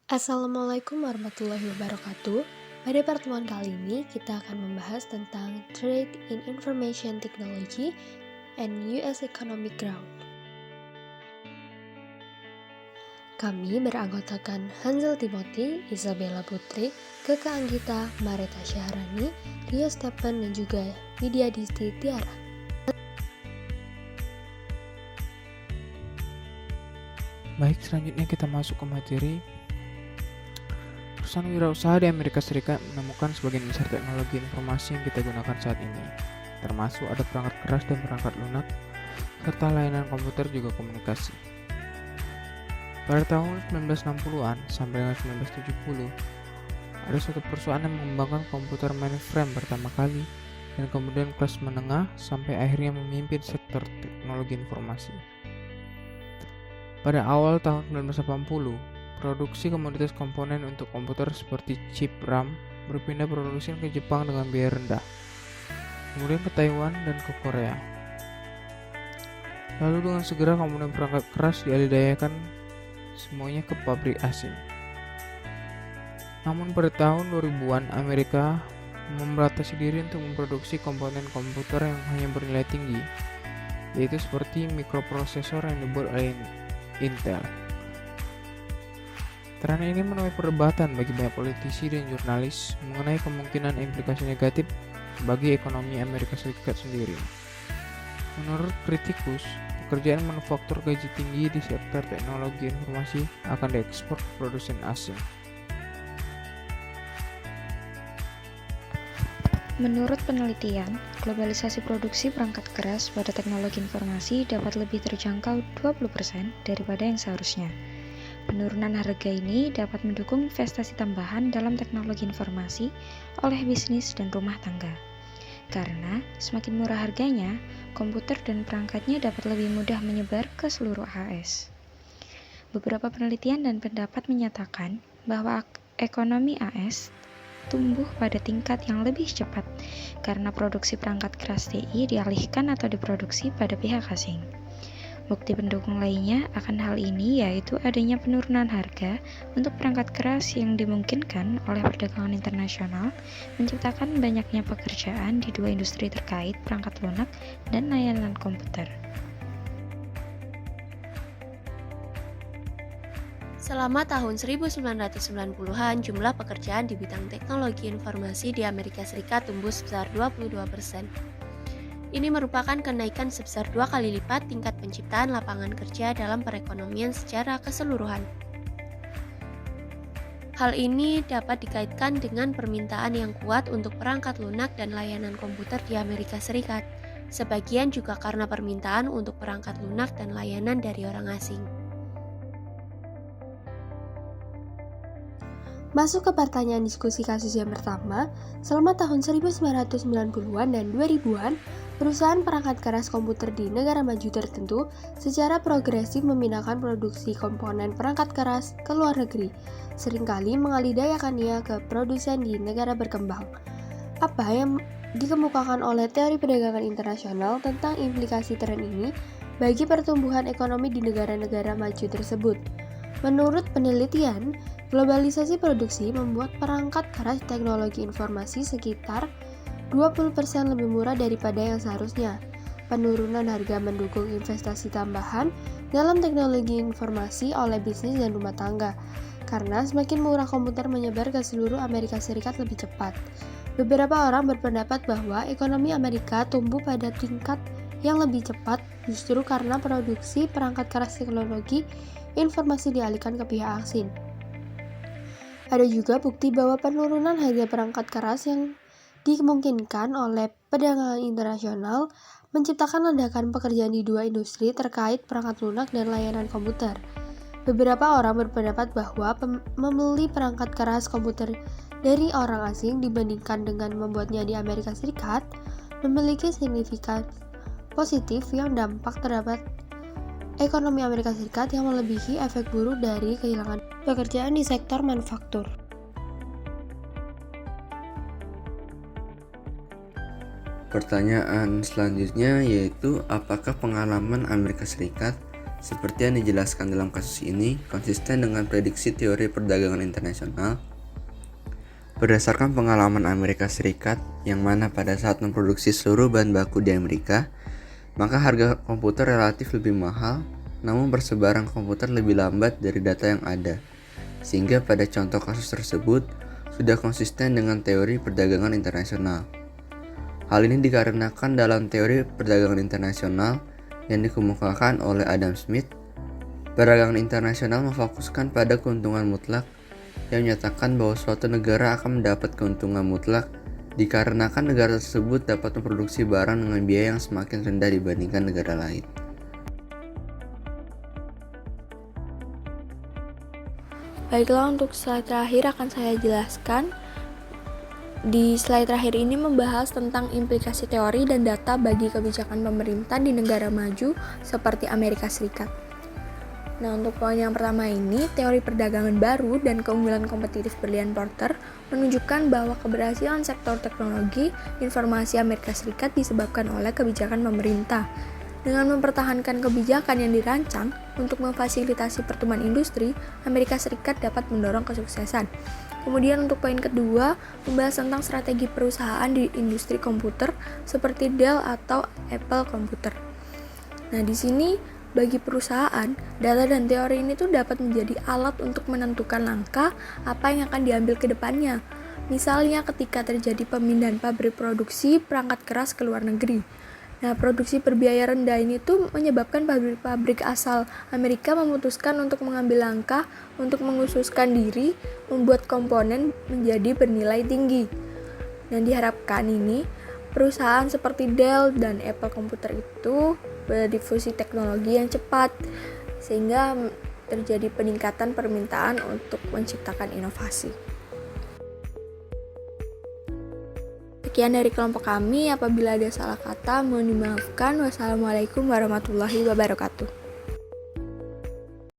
Assalamualaikum warahmatullahi wabarakatuh. Pada pertemuan kali ini kita akan membahas tentang Trade in Information Technology and US Economic Growth. Kami beranggotakan Hansel Timothy, Isabella Putri, Keke Anggita, Mareta Syahrani, Rio Stephen, dan juga Widya Disti Tiara. Baik, selanjutnya kita masuk ke materi. Perusahaan wirausaha di Amerika Serikat menemukan sebagian besar teknologi informasi yang kita gunakan saat ini, termasuk ada perangkat keras dan perangkat lunak, serta layanan komputer juga komunikasi. Pada tahun 1960-an sampai dengan 1970, ada suatu perusahaan yang mengembangkan komputer mainframe pertama kali, dan kemudian kelas menengah sampai akhirnya memimpin sektor teknologi informasi. Pada awal tahun 1980, produksi komoditas komponen untuk komputer seperti chip RAM berpindah produksi ke Jepang dengan biaya rendah, kemudian ke Taiwan dan ke Korea. Lalu dengan segera komponen perangkat keras dialih-dayakan semuanya ke pabrik asing. Namun pada tahun 2000-an Amerika membatasi diri untuk memproduksi komponen komputer yang hanya bernilai tinggi, yaitu seperti mikroprosesor yang dibuat oleh Intel. Tren ini menuai perdebatan bagi banyak politisi dan jurnalis mengenai kemungkinan implikasi negatif bagi ekonomi Amerika Serikat sendiri. Menurut kritikus, pekerjaan manufaktur gaji tinggi di sektor teknologi informasi akan diekspor ke produsen asing. Menurut penelitian, globalisasi produksi perangkat keras pada teknologi informasi dapat lebih terjangkau 20% daripada yang seharusnya. Penurunan harga ini dapat mendukung investasi tambahan dalam teknologi informasi oleh bisnis dan rumah tangga. Karena semakin murah harganya, komputer dan perangkatnya dapat lebih mudah menyebar ke seluruh AS. Beberapa penelitian dan pendapat menyatakan bahwa ekonomi AS tumbuh pada tingkat yang lebih cepat karena produksi perangkat keras TI dialihkan atau diproduksi pada pihak asing. Bukti pendukung lainnya akan hal ini yaitu adanya penurunan harga untuk perangkat keras yang dimungkinkan oleh perdagangan internasional, menciptakan banyaknya pekerjaan di dua industri terkait perangkat lunak dan layanan komputer. Selama tahun 1990-an, jumlah pekerjaan di bidang teknologi informasi di Amerika Serikat tumbuh sebesar 22%. Ini merupakan kenaikan sebesar 2 kali lipat tingkat penciptaan lapangan kerja dalam perekonomian secara keseluruhan. Hal ini dapat dikaitkan dengan permintaan yang kuat untuk perangkat lunak dan layanan komputer di Amerika Serikat. Sebagian juga karena permintaan untuk perangkat lunak dan layanan dari orang asing. Masuk ke pertanyaan diskusi kasus yang pertama, selama tahun 1990-an dan 2000-an, perusahaan perangkat keras komputer di negara maju tertentu secara progresif memindahkan produksi komponen perangkat keras ke luar negeri, seringkali mengalihdayakannya ke produsen di negara berkembang. Apa yang dikemukakan oleh teori perdagangan internasional tentang implikasi tren ini bagi pertumbuhan ekonomi di negara-negara maju tersebut? Menurut penelitian, globalisasi produksi membuat perangkat keras teknologi informasi sekitar 20% lebih murah daripada yang seharusnya. Penurunan harga mendukung investasi tambahan dalam teknologi informasi oleh bisnis dan rumah tangga, karena semakin murah komputer menyebar ke seluruh Amerika Serikat lebih cepat. Beberapa orang berpendapat bahwa ekonomi Amerika tumbuh pada tingkat yang lebih cepat justru karena produksi perangkat keras teknologi informasi dialihkan ke pihak asing. Ada juga bukti bahwa penurunan harga perangkat keras yang dimungkinkan oleh perdagangan internasional menciptakan ledakan pekerjaan di dua industri terkait perangkat lunak dan layanan komputer. Beberapa orang berpendapat bahwa membeli perangkat keras komputer dari orang asing dibandingkan dengan membuatnya di Amerika Serikat memiliki signifikan positif yang dampak terhadap ekonomi Amerika Serikat yang melebihi efek buruk dari kehilangan pekerjaan di sektor manufaktur. Pertanyaan selanjutnya yaitu apakah pengalaman Amerika Serikat seperti yang dijelaskan dalam kasus ini, konsisten dengan prediksi teori perdagangan internasional berdasarkan pengalaman Amerika Serikat, yang mana pada saat memproduksi seluruh bahan baku di Amerika, maka harga komputer relatif lebih mahal, namun persebaran komputer lebih lambat dari data yang ada, sehingga pada contoh kasus tersebut sudah konsisten dengan teori perdagangan internasional. Hal ini dikarenakan dalam teori perdagangan internasional yang dikemukakan oleh Adam Smith, perdagangan internasional memfokuskan pada keuntungan mutlak yang menyatakan bahwa suatu negara akan mendapat keuntungan mutlak dikarenakan negara tersebut dapat memproduksi barang dengan biaya yang semakin rendah dibandingkan negara lain. Baiklah, untuk slide terakhir akan saya jelaskan. Di slide terakhir ini membahas tentang implikasi teori dan data bagi kebijakan pemerintah di negara maju seperti Amerika Serikat. Nah, untuk poin yang pertama ini, teori perdagangan baru dan keunggulan kompetitif Berlian Porter menunjukkan bahwa keberhasilan sektor teknologi informasi Amerika Serikat disebabkan oleh kebijakan pemerintah. Dengan mempertahankan kebijakan yang dirancang untuk memfasilitasi pertumbuhan industri, Amerika Serikat dapat mendorong kesuksesan. Kemudian untuk poin kedua, membahas tentang strategi perusahaan di industri komputer seperti Dell atau Apple Computer. Nah, di sini bagi perusahaan, data dan teori ini tuh dapat menjadi alat untuk menentukan langkah apa yang akan diambil ke depannya. Misalnya ketika terjadi pemindahan pabrik produksi perangkat keras ke luar negeri. Nah, produksi berbiaya rendah ini tuh menyebabkan pabrik-pabrik asal Amerika memutuskan untuk mengambil langkah untuk mengkhususkan diri, membuat komponen menjadi bernilai tinggi. Dan diharapkan ini, perusahaan seperti Dell dan Apple Computer itu berdifusi teknologi yang cepat, sehingga terjadi peningkatan permintaan untuk menciptakan inovasi. Sekian dari kelompok kami, apabila ada salah kata mohon dimaafkan. Wassalamualaikum warahmatullahi wabarakatuh.